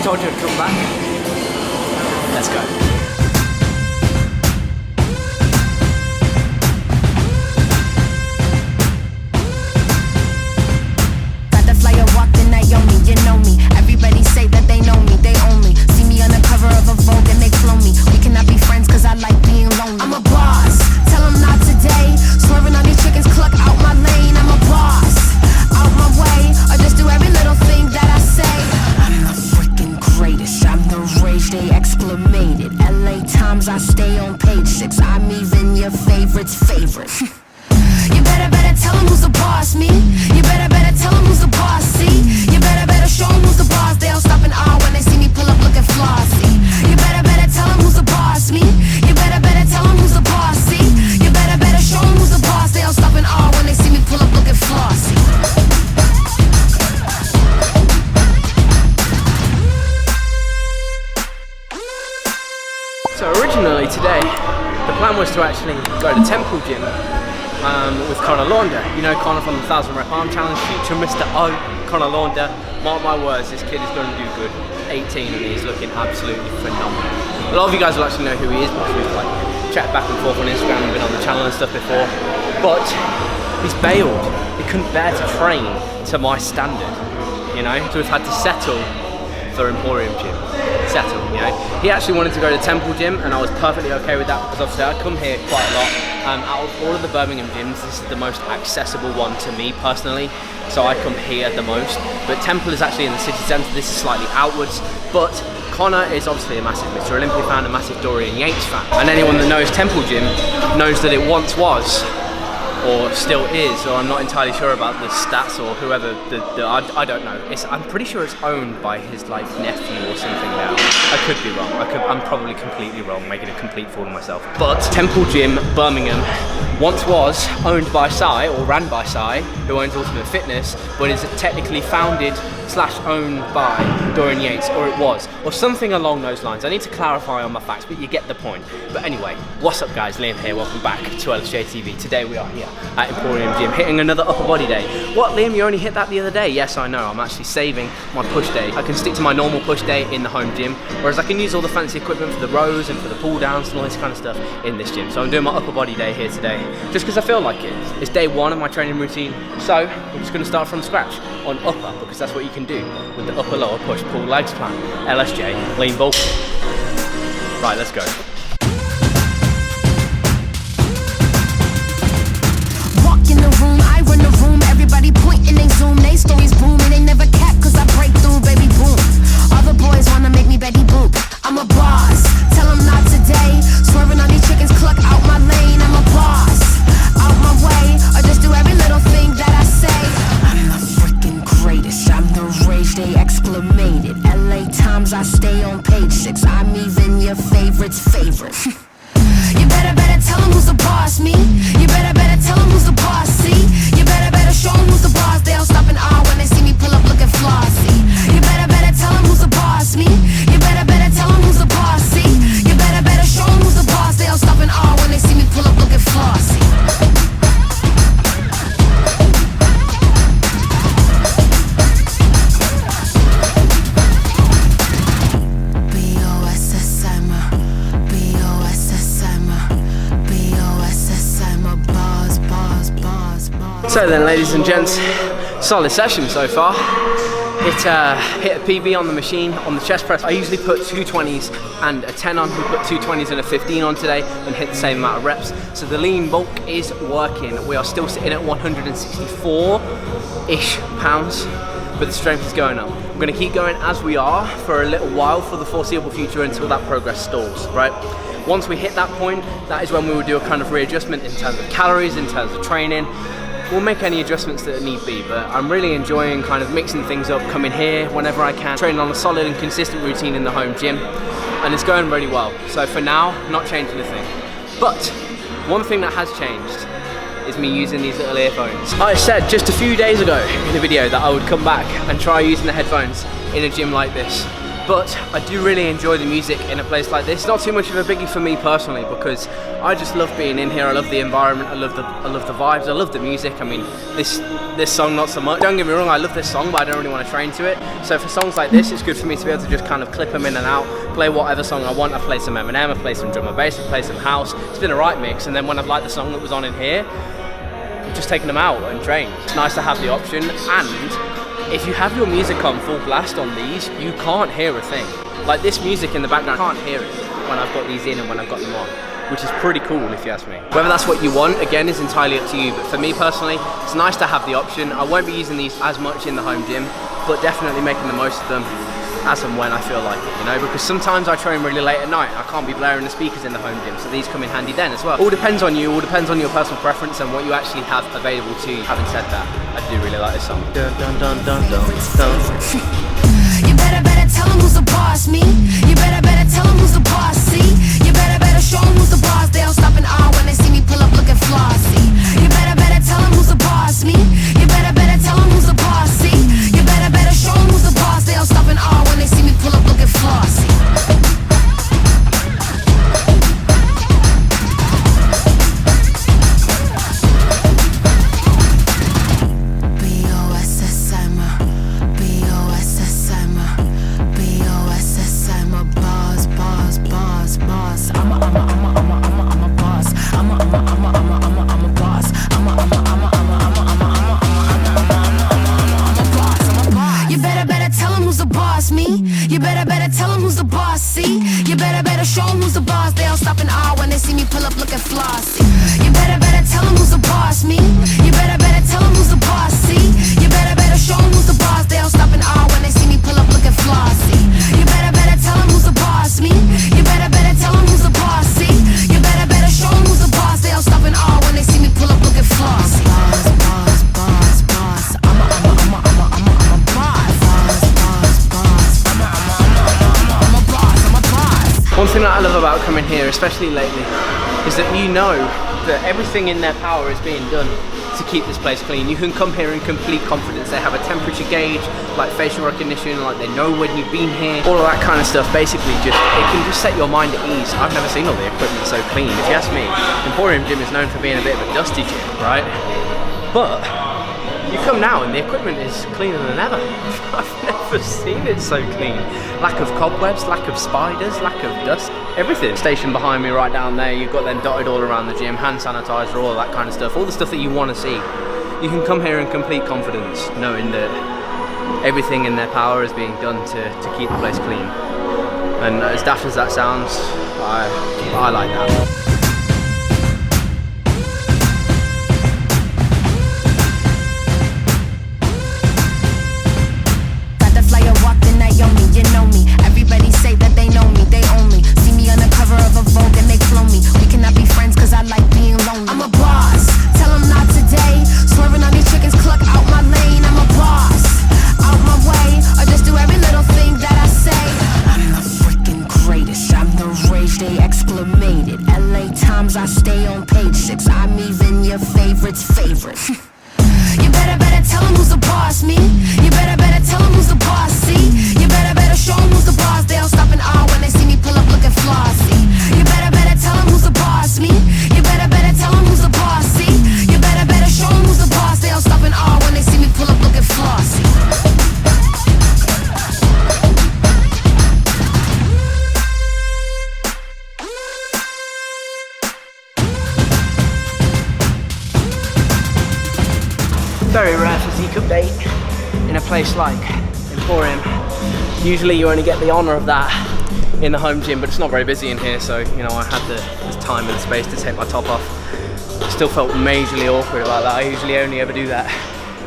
told you I'd come back. Let's go. You know me, everybody say that they know me, they only see me on the cover of a Vogue and they clone me. We cannot be friends cause I like being lonely. I'm a boss, tell them not today. Swerving on these chickens, cluck out my lane. I'm a boss, out my way, or just do every little thing that I say. I'm the freaking greatest, I'm the rage, they exclamated. LA Times, I stay on page 6, I'm even your favorite's favorite. You better tell them who's the boss, me. You better tell them who's the boss, see. You better show them who's the boss. They'll stop and awe when they see me pull up looking flossy. You better tell them who's the boss, me. You better tell them who's the boss, see. You better show them who's the boss. They'll stop and awe when they see me pull up looking flossy. So originally today, the plan was to actually go to Temple Gym with Conor Launder. You know Conor from the 1000 Rep Arm Challenge, future Mr. O, Conor Launder. Mark my words, this kid is going to do good. 18 and he's looking absolutely phenomenal. A lot of you guys will actually know who he is because we've like chatted back and forth on Instagram and been on the channel and stuff before. But he's bailed. He couldn't bear to train to my standard, you know? So we've had to settle for Emporium Gym. Settle, you know? He actually wanted to go to Temple Gym and I was perfectly okay with that because obviously I come here quite a lot. Out of all of the Birmingham gyms, this is the most accessible one to me personally, so I come here the most. But Temple is actually in the city centre, this is slightly outwards, but Conor is obviously a massive Mr. Olympia fan, a massive Dorian Yates fan, and anyone that knows Temple Gym knows that it once was, or still is, or I'm not entirely sure about the stats or whoever, I don't know. I'm pretty sure it's owned by his like nephew or something now. I could be wrong, I'm probably completely wrong, making a complete fool of myself. But Temple Gym, Birmingham, once was owned by Sai, or ran by Sai, who owns Ultimate Fitness, but is technically founded / owned by Dorian Yates, or it was, or something along those lines. I need to clarify on my facts, but you get the point. But anyway, what's up guys, Liam here, welcome back to LSJ TV. Today we are here at Emporium Gym, hitting another upper body day. What, Liam, you only hit that the other day? Yes, I know, I'm actually saving my push day. I can stick to my normal push day in the home gym, whereas I can use all the fancy equipment for the rows and for the pull downs and all this kind of stuff in this gym. So I'm doing my upper body day here today, just because I feel like it. It's day one of my training routine, so we're just going to start from scratch on upper, because that's what you can do with the upper lower push pull legs plan. LSJ, lean bulk. Right, let's go. Walk in the room, I run the room. Everybody point and they zoom. They stories boom and they never cap cause I break through, baby boom. All the boys wanna make me Betty Boop. I'm a boss, tell them not today. Swerving on these chickens, cluck out my lane. I'm a boss, out my way, or just do every little thing that I say. I'm the freaking greatest, I'm the rage, they exclamated. LA Times, I stay on page 6, I'm even your favorite's favorite. You better tell them who's the boss, me. You better tell them who's the boss, see. You better show them who's the boss. They'll stop and awe when they see me pull up looking flossy. You better tell them who's the boss, me. You better tell them who's the boss, see. You better show them who's the boss. They'll stop and awe when they see me pull up looking flossy. So then, ladies and gents, solid session so far. Hit a PB on the machine, on the chest press. I usually put 2 20s and a 10 on. We put 2 20s and a 15 on today and hit the same amount of reps. So the lean bulk is working. We are still sitting at 164-ish pounds, but the strength is going up. We're gonna keep going as we are for a little while, for the foreseeable future, until that progress stalls, right? Once we hit that point, that is when we will do a kind of readjustment in terms of calories, in terms of training. We'll make any adjustments that need be, but I'm really enjoying kind of mixing things up, coming here whenever I can, training on a solid and consistent routine in the home gym, and it's going really well. So for now, not changing a thing. But one thing that has changed is me using these little earphones. I said just a few days ago in a video that I would come back and try using the headphones in a gym like this. But I do really enjoy the music in a place like this. Not too much of a biggie for me personally, because I just love being in here. I love the environment, I love the vibes, I love the music. I mean, this song not so much. Don't get me wrong, I love this song, but I don't really want to train to it. So for songs like this, it's good for me to be able to just kind of clip them in and out, play whatever song I want. I play some Eminem, I play some drum and bass, I play some house. It's been a right mix. And then when I've liked the song that was on in here, I've just taken them out and trained. It's nice to have the option. And if you have your music on full blast on these, you can't hear a thing. Like this music in the background, I can't hear it when I've got these in and when I've got them on, which is pretty cool if you ask me. Whether that's what you want, again, is entirely up to you. But for me personally, it's nice to have the option. I won't be using these as much in the home gym, but definitely making the most of them as and when I feel like it, you know, because sometimes I train really late at night. I can't be blaring the speakers in the home gym, so these come in handy then as well. All depends on you, all depends on your personal preference and what you actually have available to you. Having said that, I do really like this song. Dun, dun, dun, dun, dun, dun. You better tell him who's the boss, me. You better tell him who's the boss, see. You better show him who's the boss. They'll stop and awe when they see me pull up looking flossy. You better tell him who's the boss, me. You better tell him who's the boss, see. You better show him who's the boss. They'll stop and awe when they see me pull up looking flossy. You better tell him who's the boss, see. You better show him who's the boss. They'll stop and awe when they see me pull up looking flossy. You better tell him who's the boss, me. You better tell him who's the boss, see. You better show him who's the boss. They'll stop and awe when they see me pull up looking flossy. You better tell him who's the boss, me. You better tell him who's the boss, see. You better show him who's the boss. They'll stop and awe when they see me pull up looking flossy. Boss, boss, boss, boss. I'm a boss. One thing that I love about coming here, especially lately, is that you know that everything in their power is being done to keep this place clean. You can come here in complete confidence. They have a temperature gauge, like facial recognition, like they know when you've been here, all of that kind of stuff. Basically, it can just set your mind at ease. I've never seen all the equipment so clean. If you ask me, Emporium Gym is known for being a bit of a dusty gym, right? But you come now and the equipment is cleaner than ever. I've never seen it so clean. Lack of cobwebs, lack of spiders, lack of dust, everything. Station behind me right down there, you've got them dotted all around the gym, hand sanitizer, all of that kind of stuff, all the stuff that you want to see. You can come here in complete confidence, knowing that everything in their power is being done to keep the place clean. And as daft as that sounds, I like that. You know me, everybody say that they know me, they own me. See me on the cover of a Vogue and they clone me. We cannot be friends cause I like being lonely. I'm a boss, tell them not today. Swerving on these chickens, cluck out my lane. I'm a boss, out my way, or just do every little thing that I say. I'm the freaking greatest, I'm the rage they exclamated. LA Times, I stay on page 6. I'm even your favorite's favorite. You better tell him who's the boss, me. You better tell him who's the boss, see. You better show him who's the boss. They'll stop and awe when they see me pull up looking flossy. You better tell him who's the boss, me. You better tell him who's the boss, see. You better show him who's the boss. They'll stop and awe when they see me pull up looking flossy. Very rare physique update in a place like Emporium. Usually you only get the honour of that in the home gym, but it's not very busy in here, so you know I had the time and space to take my top off. Still felt majorly awkward about that. I usually only ever do that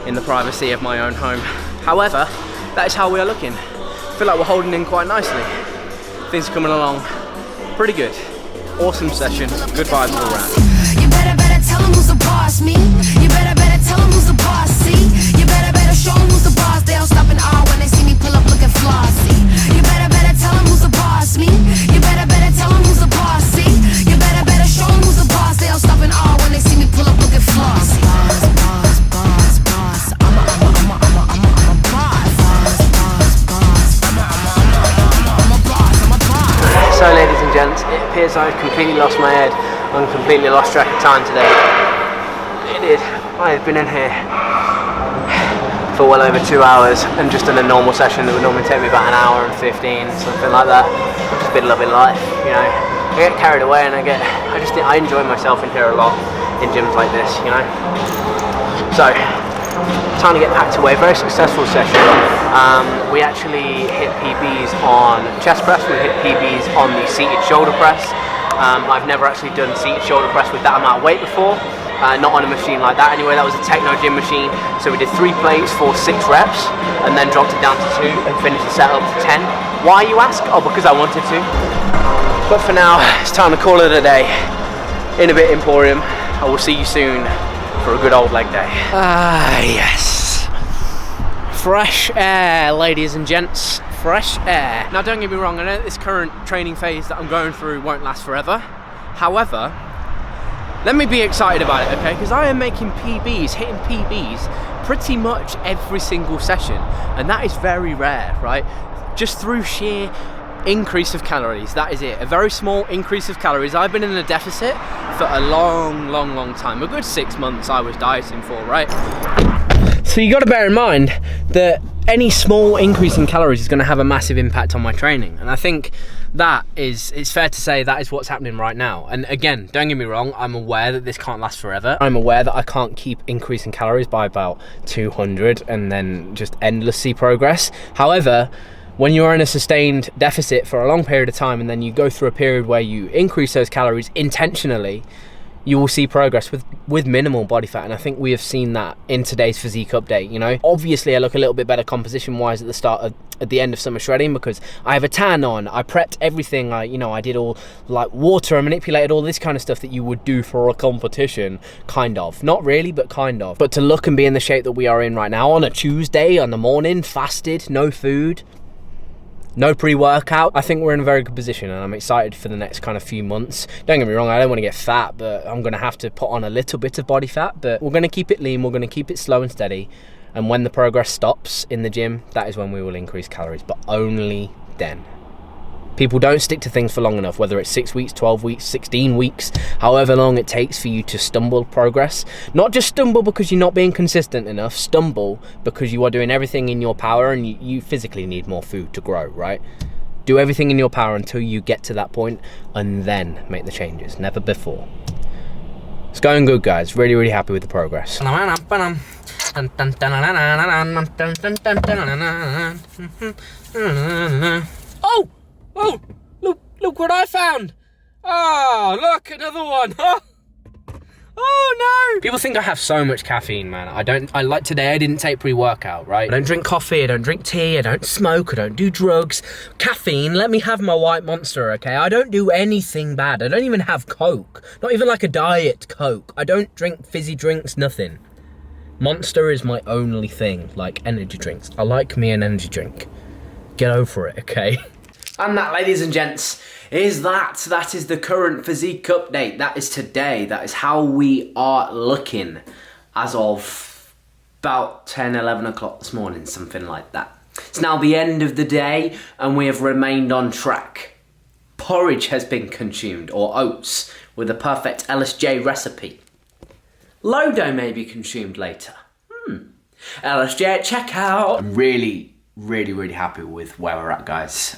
in the privacy of my own home. However, that is how we are looking. I feel like we're holding in quite nicely. Things are coming along pretty good. Awesome session, good vibes all around. You better tell him who's the boss, me. You better tell him who's the boss, see. You better show him who's the boss. They'll stop and awe when they see me pull up looking flossy. You better tell him who's the boss, me. You better tell him who's the boss, see. You better show him who's the boss. They'll stop and awe when they see me pull up looking flossy. Boss, boss, boss, boss. I'm a boss. Boss, boss, boss. I'm a moments. It appears I've completely lost my head and completely lost track of time today. It is. I have been in here for well over 2 hours and just in a normal session that would normally take me about an hour and 15, something like that. I've just been loving life, you know. I get carried away and I enjoy myself in here a lot in gyms like this, you know. So, time to get packed away. Very successful session. We actually hit PBs on chest press, we hit PBs on the seated shoulder press. I've never actually done seated shoulder press with that amount of weight before. Not on a machine like that anyway. That was a techno gym machine. So we did 3 plates for 6 reps and then dropped it down to 2 and finished the set up to 10. Why, you ask? Oh, because I wanted to. But for now, it's time to call it a day. In a bit, Emporium. I will see you soon for a good old leg day. Yes. Fresh air, ladies and gents. Fresh air. Now, don't get me wrong. I know that this current training phase that I'm going through won't last forever. However, let me be excited about it, okay? Because I am making PBs, hitting PBs pretty much every single session. And that is very rare, right? Just through sheer increase of calories, that is it. A very small increase of calories. I've been in a deficit for a long time. A good 6 months I was dieting for, right? So you got to bear in mind that any small increase in calories is going to have a massive impact on my training, and I think that it's fair to say that is what's happening right now. And again, don't get me wrong, I'm aware that this can't last forever. I'm aware that I can't keep increasing calories by about 200 and then just endlessly progress. However, when you're in a sustained deficit for a long period of time and then you go through a period where you increase those calories intentionally, you will see progress with minimal body fat. And I think we have seen that in today's physique update, you know. Obviously I look a little bit better composition wise at the end of summer shredding because I have a tan on, I prepped everything, I did all like water, I manipulated all this kind of stuff that you would do for a competition, kind of. Not really, but kind of. But to look and be in the shape that we are in right now on a Tuesday, on the morning, fasted, no food, no pre-workout, I think we're in a very good position and I'm excited for the next kind of few months. Don't get me wrong, I don't want to get fat, but I'm going to have to put on a little bit of body fat, but we're going to keep it lean, we're going to keep it slow and steady, and when the progress stops in the gym, that is when we will increase calories, but only then. People don't stick to things for long enough, whether it's 6 weeks, 12 weeks, 16 weeks, however long it takes for you to stumble progress. Not just stumble because you're not being consistent enough, stumble because you are doing everything in your power and you physically need more food to grow, right? Do everything in your power until you get to that point and then make the changes, never before. It's going good, guys. Really happy with the progress. Oh! Oh, look what I found. Oh, look, another one. Oh no. People think I have so much caffeine, man. Like today I didn't take pre-workout, right? I don't drink coffee, I don't drink tea, I don't smoke, I don't do drugs. Caffeine, let me have my white Monster, okay? I don't do anything bad. I don't even have Coke. Not even like a diet Coke. I don't drink fizzy drinks, nothing. Monster is my only thing, like energy drinks. I like me an energy drink. Get over it, okay? And that, ladies and gents, is that. That is the current physique update. That is today. That is how we are looking as of about 10, 11 o'clock this morning, something like that. It's now the end of the day and we have remained on track. Porridge has been consumed, or oats, with a perfect LSJ recipe. Lodo may be consumed later. LSJ at checkout. I'm really happy with where we're at, guys.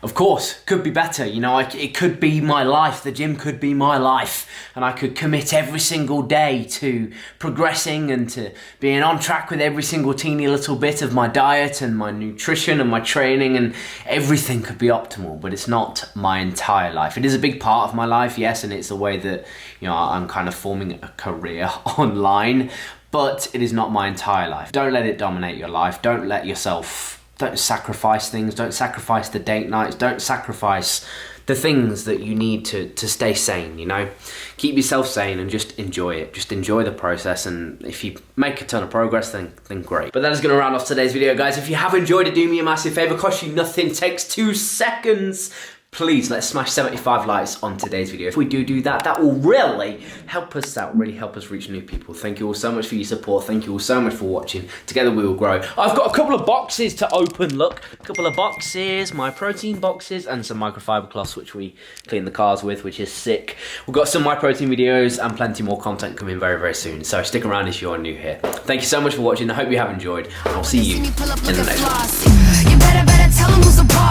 Of course, could be better, you know, it could be my life, the gym could be my life, and I could commit every single day to progressing and to being on track with every single teeny little bit of my diet and my nutrition and my training, and everything could be optimal, but it's not my entire life. It is a big part of my life, yes, and it's the way that, you know, I'm kind of forming a career online, but it is not my entire life. Don't let it dominate your life. Don't sacrifice things. Don't sacrifice the date nights. Don't sacrifice the things that you need to stay sane, you know? Keep yourself sane and just enjoy it. Just enjoy the process, and if you make a ton of progress, then great. But that is gonna round off today's video, guys. If you have enjoyed it, do me a massive favor. Costs you nothing, takes 2 seconds. please let's smash 75 likes on today's video. If we do that, that will really help us out, really help us reach new people. Thank you all so much for your support. Thank you all so much for watching. Together we will grow. I've got a couple of boxes to open, look. A couple of boxes, my protein boxes, and some microfiber cloths which we clean the cars with, which is sick. We've got some my protein videos and plenty more content coming very, very soon. So stick around if you're new here. Thank you so much for watching. I hope you have enjoyed. And I'll see you in the next one. You better tell 'em who's the boss.